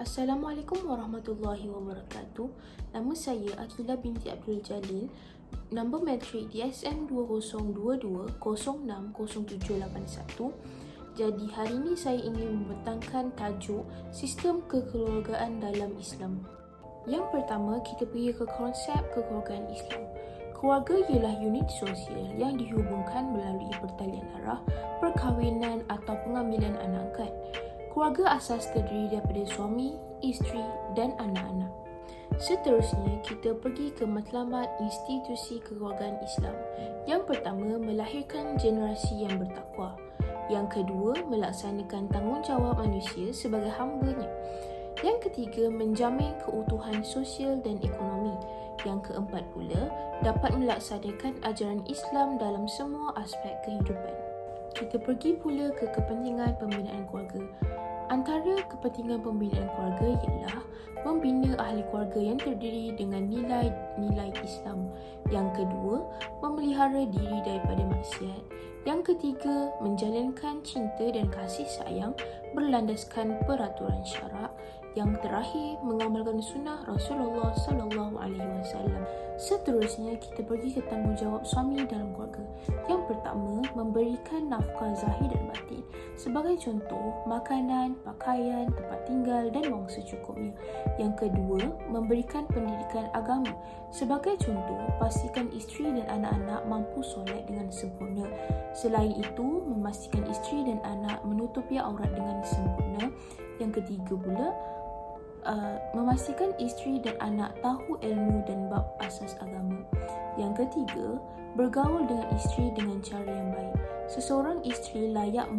Assalamualaikum warahmatullahi wabarakatuh. Nama saya Akilah binti Abdul Jalil. Nombor matrik DSM 2022060781. Jadi hari ini saya ingin membentangkan tajuk sistem kekeluargaan dalam Islam. Yang pertama, kita pergi ke konsep kekeluargaan Islam. Keluarga ialah unit sosial yang dihubungkan melalui pertalian darah, perkahwinan atau pengambilan anak angkat. Keluarga asas terdiri daripada suami, isteri dan anak-anak. Seterusnya, kita pergi ke matlamat institusi kekeluargaan Islam. Yang pertama, melahirkan generasi yang bertakwa. Yang kedua, melaksanakan tanggungjawab manusia sebagai hamba-Nya. Yang ketiga, menjamin keutuhan sosial dan ekonomi. Yang keempat pula, dapat melaksanakan ajaran Islam dalam semua aspek kehidupan. Kita pergi pula ke kepentingan pembinaan keluarga. Antara kepentingan pembinaan keluarga ialah membina ahli keluarga yang terdiri dengan nilai-nilai Islam. Yang kedua, memelihara diri daripada maksiat. Yang ketiga, menjalankan cinta dan kasih sayang berlandaskan peraturan syarak. Yang terakhir, mengamalkan sunnah Rasulullah SAW. Seterusnya, kita pergi ke tanggungjawab suami dalam keluarga. Yang pertama, memberikan nafkah zahir dan batin. Sebagai contoh, makanan, pakaian, tempat tinggal dan wang secukupnya. Yang kedua, memberikan pendidikan agama. Sebagai contoh, pastikan isteri dan anak-anak mampu solat dengan sempurna. Selain itu, memastikan isteri dan anak menutupi aurat dengan sempurna. Yang ketiga pula, memastikan isteri dan anak tahu ilmu dan bab asas agama. Yang ketiga, bergaul dengan isteri dengan cara yang baik. Seseorang isteri layak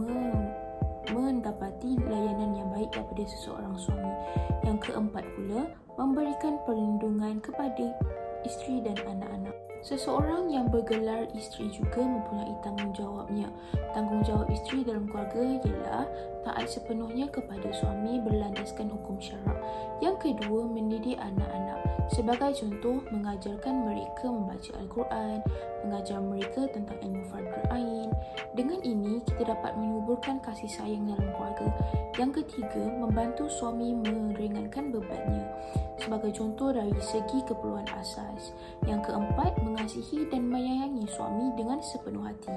mendapati layanan yang baik daripada seseorang suami. Yang keempat pula, memberikan perlindungan kepada isteri dan anak-anak. Seseorang yang bergelar isteri juga mempunyai tanggungjawabnya. Tanggungjawab isteri dalam keluarga ialah taat sepenuhnya kepada suami berlandaskan hukum syarak. Yang kedua, mendidik anak-anak. Sebagai contoh, mengajarkan mereka membaca Al-Quran, mengajar mereka tentang ilmu fardu ain. Dengan ini, kita dapat menyuburkan kasih sayang dalam keluarga. Yang ketiga, membantu suami meringankan bebannya. Sebagai contoh dari segi keperluan asas. Yang keempat, mengasihi dan menyayangi suami dengan sepenuh hati.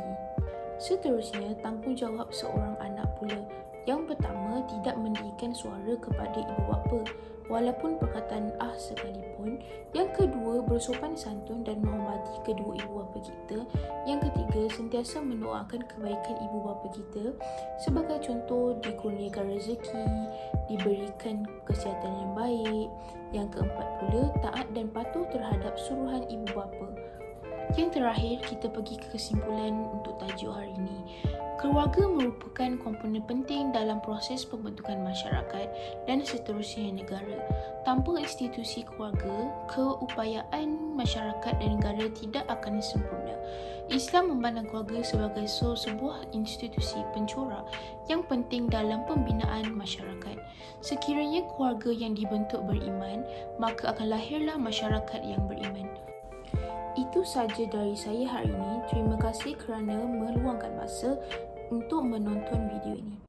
Seterusnya, tanggungjawab seorang anak pula. Yang pertama, tidak meninggikan suara kepada ibu bapa, walaupun perkataan sekalipun. Yang kedua, bersopan santun dan menghormati kedua ibu bapa kita. Yang ketiga, sentiasa mendoakan kebaikan ibu bapa kita. Sebagai contoh, dikurniakan rezeki, diberikan kesihatan yang baik. Yang keempat pula, taat dan patuh terhadap suruhan ibu bapa. Yang terakhir, kita pergi ke kesimpulan untuk tajuk hari ini. Keluarga merupakan komponen penting dalam proses pembentukan masyarakat dan seterusnya negara. Tanpa institusi keluarga, keupayaan masyarakat dan negara tidak akan sempurna. Islam memandang keluarga sebagai sebuah institusi pencorak yang penting dalam pembinaan masyarakat. Sekiranya keluarga yang dibentuk beriman, maka akan lahirlah masyarakat yang beriman. Itu saja dari saya hari ini. Terima kasih kerana meluangkan masa untuk menonton video ini.